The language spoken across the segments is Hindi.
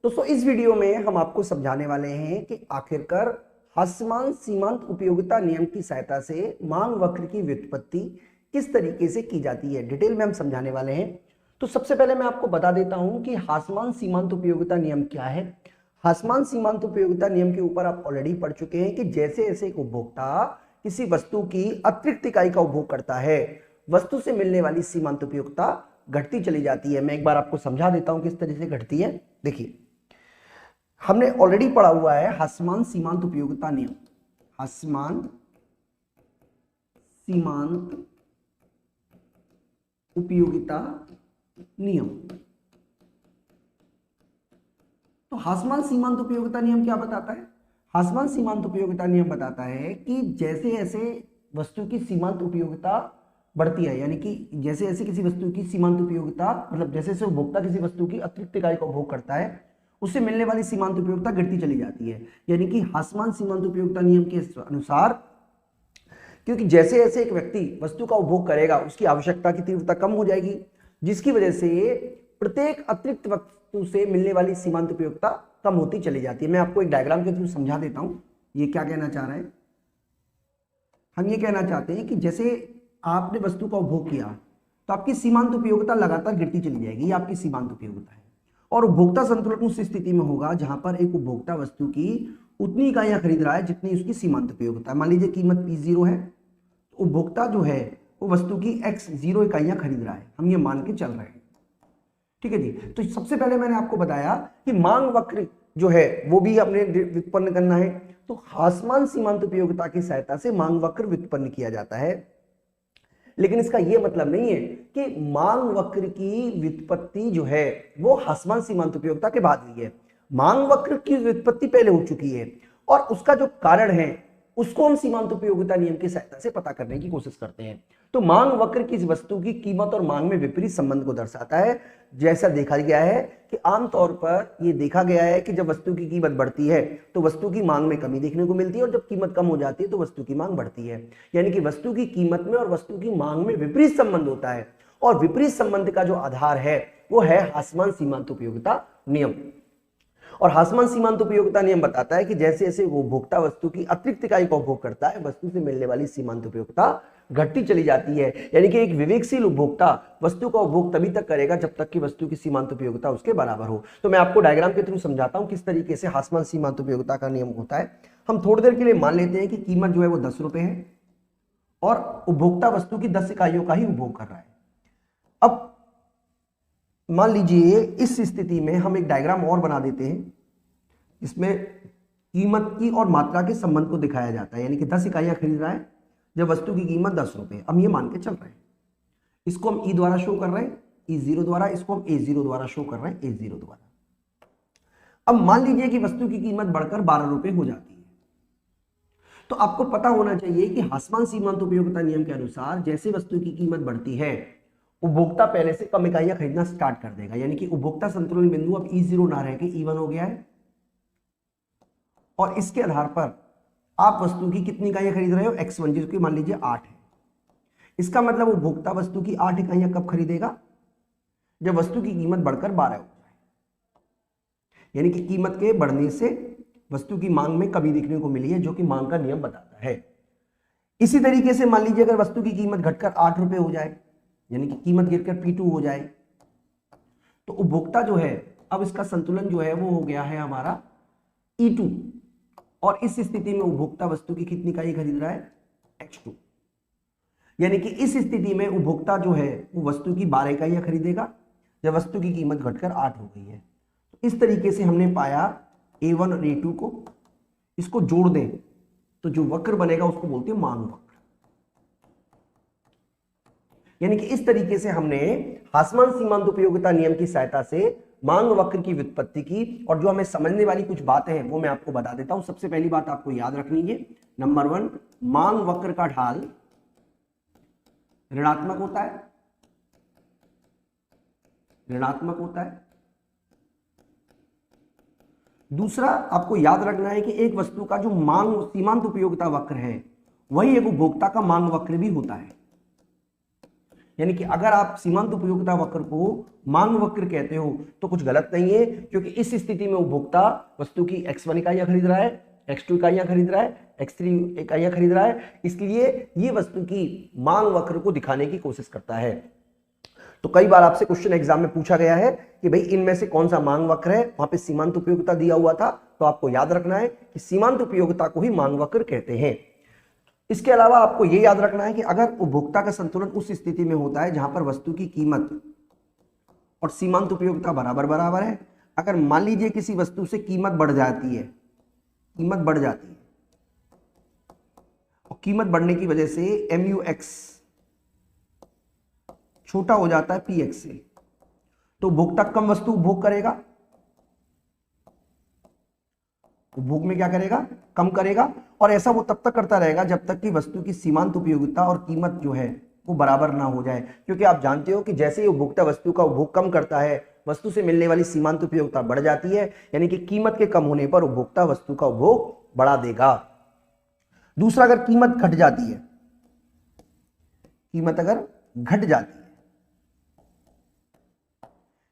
दोस्तों इस वीडियो में हम आपको समझाने वाले हैं कि आखिरकार ह्रासमान सीमांत उपयोगिता नियम की सहायता से मांग वक्र की व्युत्पत्ति किस तरीके से की जाती है, डिटेल में हम समझाने वाले हैं। तो सबसे पहले मैं आपको बता देता हूं कि ह्रासमान सीमांत उपयोगिता नियम क्या है। ह्रासमान सीमांत उपयोगिता नियम के ऊपर आप ऑलरेडी पढ़ चुके हैं कि जैसे जैसे एक उपभोक्ता किसी वस्तु की अतिरिक्त इकाई का उपभोग करता है, वस्तु से मिलने वाली सीमांत उपयोगिता घटती चली जाती है। मैं एक बार आपको समझा देता हूं किस तरह से घटती है। देखिए, हमने ऑलरेडी पढ़ा हुआ है ह्रासमान सीमांत उपयोगिता नियम। ह्रासमान सीमांत उपयोगिता नियम। तो ह्रासमान सीमांत उपयोगिता नियम क्या बताता है? ह्रासमान सीमांत उपयोगिता नियम बताता है कि जैसे जैसे वस्तु की सीमांत उपयोगिता बढ़ती है, यानी कि जैसे जैसे किसी वस्तु की सीमांत उपयोगिता, मतलब जैसे जैसे उपभोक्ता किसी वस्तु की अतिरिक्त इकाई का उपभोग करता है, उससे मिलने वाली सीमांत उपयोगिता घटती चली जाती है। यानी कि ह्रासमान सीमांत उपयोगिता नियम के अनुसार, क्योंकि जैसे जैसे एक व्यक्ति वस्तु का उपभोग करेगा उसकी आवश्यकता की तीव्रता कम हो जाएगी, जिसकी वजह से प्रत्येक अतिरिक्त वस्तु से मिलने वाली सीमांत उपयोगिता कम होती चली जाती है। मैं आपको एक डायग्राम के थ्रू समझा देता हूं ये क्या कहना चाह रहा है। हम ये कहना चाहते हैं कि जैसे आपने वस्तु का उपभोग किया तो आपकी सीमांत उपयोगिता लगातार गिरती चली जाएगी, ये आपकी सीमांत उपयोगिता है। और उपभोक्ता संतुलन उस स्थिति में होगा जहां पर एक उपभोक्ता वस्तु की उतनी इकाइयां खरीद रहा है जितनी उसकी सीमांत उपयोगिता है। मान लीजिए कीमत P0 है, तो उपभोक्ता जो है वो वस्तु की X0 इकाइयां खरीद रहा है, हम ये मान के चल रहे हैं। ठीक है जी। तो सबसे पहले मैंने आपको बताया कि मांग वक्र जो है वो भी हमने व्युत्पन्न करना है। तो ह्रासमान सीमांत उपयोगिता की सहायता से मांग वक्र व्युत्पन्न किया जाता है, लेकिन इसका यह मतलब नहीं है कि मांग वक्र की व्युत्पत्ति जो है वो ह्रासमान सीमांत उपयोगिता के बाद हुई है। मांग वक्र की व्युत्पत्ति पहले हो चुकी है और उसका जो कारण है उसको हम सीमांत उपयोगिता नियम की सहायता से पता करने की कोशिश करते हैं। तो मांग वक्र किसी वस्तु की कीमत और मांग में विपरीत संबंध को दर्शाता है। जैसा देखा गया है कि आमतौर पर यह देखा गया है कि जब वस्तु की कीमत बढ़ती है तो वस्तु की मांग में कमी देखने को मिलती है, और जब कीमत कम हो जाती है तो वस्तु की मांग बढ़ती है। यानी कि वस्तु की कीमत में और वस्तु की मांग में विपरीत संबंध होता है, और विपरीत संबंध का जो आधार है वो है ह्रासमान सीमांत उपयोगिता नियम। और ह्रासमान सीमांत उपयोगिता नियम बताता है कि जैसे जैसे उपभोक्ता वस्तु की अतिरिक्त इकाई का उपभोग करता है, वस्तु से मिलने वाली सीमांत उपयोगिता घटती चली जाती है। यानी कि एक विवेकशील उपभोक्ता वस्तु का उपभोग तभी तक करेगा जब तक कि वस्तु की सीमांत उपयोगिता उसके बराबर हो। तो मैं आपको डायग्राम के थ्रू समझाता हूं किस तरीके से ह्रासमान सीमांत उपयोगिता का नियम होता है। हम थोड़ी देर के लिए मान लेते हैं कि कीमत जो है वो 10 रुपए है और उपभोक्ता वस्तु की 10 इकाइयों का ही उपभोग कर रहा है। अब मान लीजिए इस स्थिति में हम एक डायग्राम और बना देते हैं जिसमें कीमत की और मात्रा के संबंध को दिखाया जाता है। यानी कि 10 इकाइयां खरीद रहा है जब वस्तु की कीमत 10 रुपए। हम ये मान के चल रहे हैं, इसको हम E द्वारा शो कर रहे हैं, E0 द्वारा, इसको हम A0 द्वारा शो कर रहे हैं, A0 द्वारा। अब मान लीजिए कि वस्तु की कीमत बढ़कर 12 रुपए हो जाती है, तो आपको पता होना चाहिए कि ह्रासमान सीमांत उपयोगिता नियम के अनुसार जैसे वस्तु की कीमत बढ़ती है उपभोक्ता पहले से कम इकाइयां खरीदना स्टार्ट कर देगा। यानी कि उपभोक्ता संतुलन बिंदु अब E0 ना रह के E1 हो गया है, और इसके आधार पर आप वस्तु की कितनी इकाइयां खरीद रहे हो? X1, जिसकी मान लीजिए 8 है। इसका मतलब उपभोक्ता वस्तु की 8 इकाइयां कब खरीदेगा? जब वस्तु की कीमत बढ़कर 12 हो जाए। यानी कि कीमत के बढ़ने से वस्तु की मांग में कमी देखने को मिली है, जो कि मांग का नियम बताता है। इसी तरीके से मान लीजिए अगर वस्तु की कीमत घटकर 8 रुपए हो जाए, यानी कि कीमत गिरकर P2 हो जाए, तो उपभोक्ता जो है अब इसका संतुलन जो है वो हो गया है हमारा E2, और इस स्थिति में उपभोक्ता वस्तु की कितनी इकाई खरीद रहा है? X2। यानी कि इस स्थिति में उपभोक्ता जो है वो वस्तु की 12 इकाइयां खरीदेगा जब वस्तु की कीमत घटकर 8 हो गई है। तो इस तरीके से हमने पाया A1 और A2 को, इसको जोड़ दें तो जो वक्र बनेगा उसको बोलते हैं मांग वक्र। यानी कि इस तरीके से हमने ह्रासमान सीमांत उपयोगिता नियम की सहायता से मांग वक्र की व्युत्पत्ति की, और जो हमें समझने वाली कुछ बातें हैं वो मैं आपको बता देता हूं। सबसे पहली बात आपको याद रखनी है, नंबर 1, मांग वक्र का ढाल ऋणात्मक होता है, ऋणात्मक होता है। दूसरा आपको याद रखना है कि एक वस्तु का जो मांग सीमांत उपयोगिता वक्र है वही एक उपभोक्ता का मांग वक्र भी होता है। यानी कि अगर आप सीमांत उपयोगिता वक्र को मांग वक्र कहते हो तो कुछ गलत नहीं है, क्योंकि इस स्थिति में उपभोक्ता वस्तु की x1 इकाइयां खरीद रहा है, x2 इकाइयां खरीद रहा है, x3 इकाइयां खरीद रहा है, इसलिए ये वस्तु की मांग वक्र को दिखाने की कोशिश करता है। तो कई बार आपसे क्वेश्चन एग्जाम में पूछा गया है कि भाई इनमें से कौन सा मांग वक्र है, वहां पे सीमांत उपयोगिता दिया हुआ था, तो आपको याद रखना है कि सीमांत उपयोगिता को ही मांग वक्र कहते हैं। इसके अलावा आपको यह याद रखना है कि अगर उपभोक्ता का संतुलन उस स्थिति में होता है जहां पर वस्तु की कीमत और सीमांत उपयोगिता बराबर बराबर है, अगर मान लीजिए किसी वस्तु से कीमत बढ़ जाती है, कीमत बढ़ जाती है और कीमत बढ़ने की वजह से MUX छोटा हो जाता है PX से, तो उपभोक्ता कम वस्तु उपभोग करेगा, उपभोग में क्या करेगा, कम करेगा, और ऐसा वो तब तक करता रहेगा जब तक कि वस्तु की सीमांत उपयोगिता और कीमत जो है वो बराबर ना हो जाए। क्योंकि आप जानते हो कि जैसे ही उपभोक्ता वस्तु का उपभोग कम करता है, वस्तु से मिलने वाली सीमांत उपयोगिता बढ़ जाती है, यानी कि कीमत के कम होने पर उपभोक्ता वस्तु का उपभोग बढ़ा देगा। दूसरा, अगर कीमत घट जाती है, कीमत अगर घट जाती है,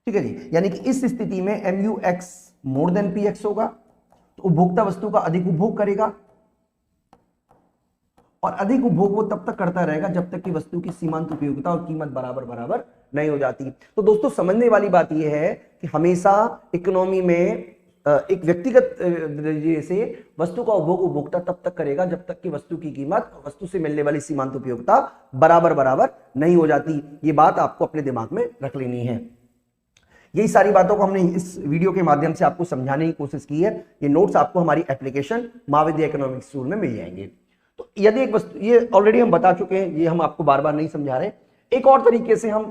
ठीक है जी, यानी कि इस स्थिति में MUX मोर देन PX होगा, तो उपभोक्ता वस्तु का अधिक उपभोग करेगा, और अधिक उपभोग वो तब तक करता रहेगा जब तक कि वस्तु की सीमांत उपयोगिता और कीमत बराबर बराबर नहीं हो जाती। तो दोस्तों समझने वाली बात यह है कि हमेशा इकोनॉमी में एक व्यक्तिगत से वस्तु का उपभोग उपभोक्ता तब तक करेगा जब तक कि वस्तु की कीमत और वस्तु से मिलने वाली सीमांत उपयोगिता बराबर बराबर नहीं हो जाती। ये बात आपको अपने दिमाग में रख लेनी है। यही सारी बातों को हमने इस वीडियो के माध्यम से आपको समझाने की कोशिश की है। ये नोट्स आपको हमारी एप्लीकेशन महाविद्या इकोनॉमिक्स टूल में मिल जाएंगे। तो यदि एक वस्तु, ये ऑलरेडी हम बता चुके हैं, ये हम आपको बार बार नहीं समझा रहे। एक और तरीके से हम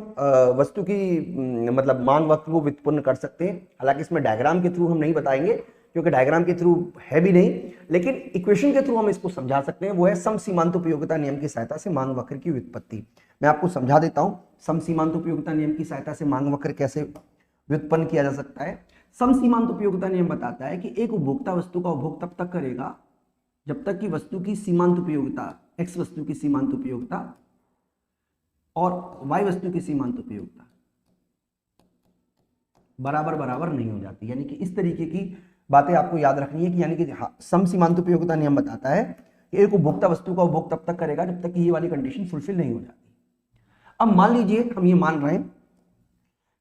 वस्तु की मतलब मांग वक्र को व्युत्पन्न कर सकते हैं। हालांकि इसमें डायग्राम के थ्रू हम नहीं बताएंगे क्योंकि डायग्राम के थ्रू है भी नहीं, लेकिन इक्वेशन के थ्रू हम इसको समझा सकते हैं। वो है सम सीमांत उपयोगिता नियम की सहायता से मांग वक्र की व्युत्पत्ति। मैं आपको समझा देता हूं सम सीमांत उपयोगिता नियम की सहायता से मांग वक्र कैसे व्युत्पन्न किया जा सकता है। सम सीमांत उपयोगिता नियम बताता है कि एक उपभोक्ता वस्तु का उपभोग तब तक करेगा जब तक कि वस्तु की सीमांत उपयोगिता, एक्स वस्तु की सीमांत उपयोगिता और वाई वस्तु की सीमांत उपयोगिता बराबर बराबर नहीं हो जाती। यानी कि इस तरीके की बातें आपको याद रखनी है कि यानी कि सम सीमांत उपयोगिता नियम बताता है कि एक उपभोक्ता वस्तु का उपभोग तब तक करेगा जब तक कि ये वाली कंडीशन फुलफिल नहीं हो जाती। अब मान लीजिए हम ये मान रहे हैं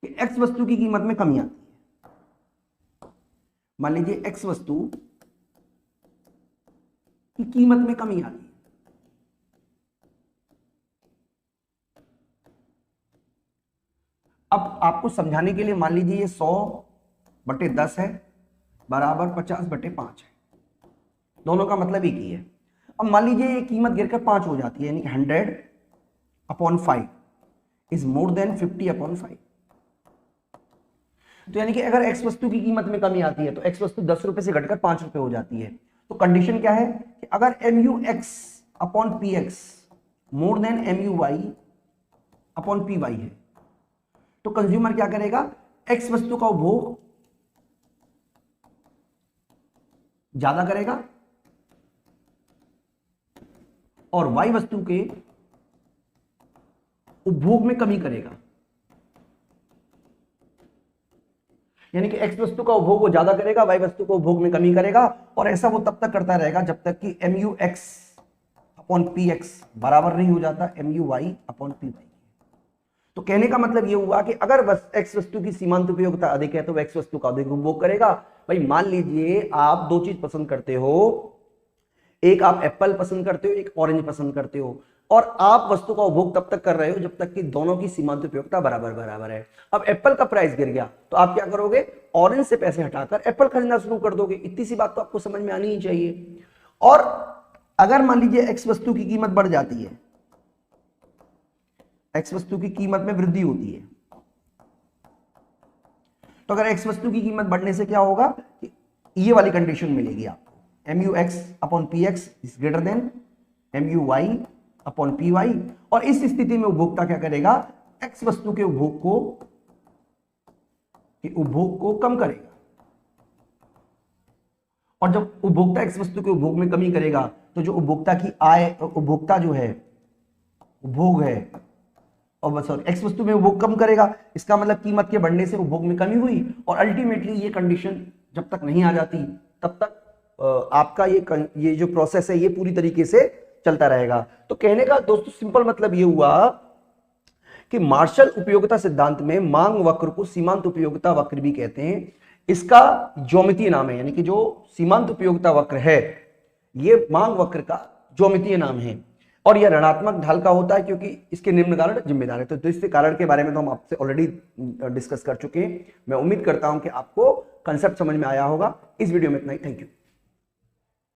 कि एक्स वस्तु की कीमत में कमी आती है। मान लीजिए एक्स वस्तु की कीमत में कमी आती है। अब आपको समझाने के लिए मान लीजिए ये 100/10 है बराबर 50/5 है। दोनों का मतलब एक ही है। अब मान लीजिए ये कीमत गिरकर 5 हो जाती है, यानी कि 100/5 इज मोर देन 50/5। तो यानी कि अगर एक्स वस्तु की कीमत में कमी आती है तो एक्स वस्तु 10 रुपए से घटकर 5 रुपए हो जाती है। तो कंडीशन क्या है कि अगर MUX/PX मोर देन MUY/PY है तो कंज्यूमर क्या करेगा, एक्स वस्तु का उपभोग ज्यादा करेगा और वाई वस्तु के उपभोग में कमी करेगा। यानी कि एक्स वस्तु का उपभोग वो ज्यादा करेगा, वाई वस्तु को उपभोग में कमी करेगा, और ऐसा वो तब तक करता रहेगा जब तक कि MUX/PX बराबर नहीं हो जाता MUY/PY। तो कहने का मतलब ये हुआ कि अगर एक्स वस्तु की सीमांत उपयोगिता अधिक है तो एक्स वस्तु का अधिक उपभोग करेगा। भाई मान लीजिए आप दो चीज पसंद करते हो, एक आप एप्पल पसंद करते हो, एक ऑरेंज पसंद करते हो, और आप वस्तु का उपभोग तब तक कर रहे हो जब तक कि दोनों की सीमांत उपयोगिता बराबर बराबर है। अब एप्पल का प्राइस गिर गया तो आप क्या करोगे, ऑरेंज से पैसे हटाकर एप्पल खरीदना शुरू कर दोगे। इतनी सी बात तो आपको समझ में आनी ही चाहिए। और अगर मान लीजिए एक्स वस्तु की कीमत बढ़ जाती है, एक्स वस्तु की कीमत में वृद्धि होती है, तो अगर एक्स वस्तु की कीमत बढ़ने से क्या होगा कि ये वाली कंडीशन मिलेगी आपको, MUX/PX is greater than MUY/PY। और इस स्थिति में उपभोक्ता क्या करेगा, एक्स वस्तु के उपभोग को कम करेगा। और जब उपभोक्ता एक्स वस्तु के उपभोग में कमी करेगा तो जो उपभोक्ता की आय, उपभोक्ता जो है उपभोग है और सॉरी एक्स वस्तु में उपभोग कम करेगा, इसका मतलब कीमत के बढ़ने से उपभोग में कमी हुई, और अल्टीमेटली ये कंडीशन जब तक नहीं आ जाती तब तक आपका ये जो प्रोसेस है ये पूरी तरीके से चलता रहेगा। तो कहने का दोस्तों सिंपल मतलब ये हुआ कि मार्शल उपयोगिता सिद्धांत में मांग वक्र को सीमांत उपयोगिता वक्र भी कहते हैं। इसका ज्यामितीय नाम है, यानी कि जो सीमांत उपयोगिता वक्र है ये मांग वक्र का ज्यामितीय नाम है, और यह ऋणात्मक ढाल का होता है क्योंकि इसके निम्न कारण जिम्मेदार है। तो इसके कारण के बारे में तो हम आपसे ऑलरेडी डिस्कस कर चुके हैं। मैं उम्मीद करता हूं कि आपको कंसेप्ट समझ में आया होगा। इस वीडियो में इतना ही। Thank you.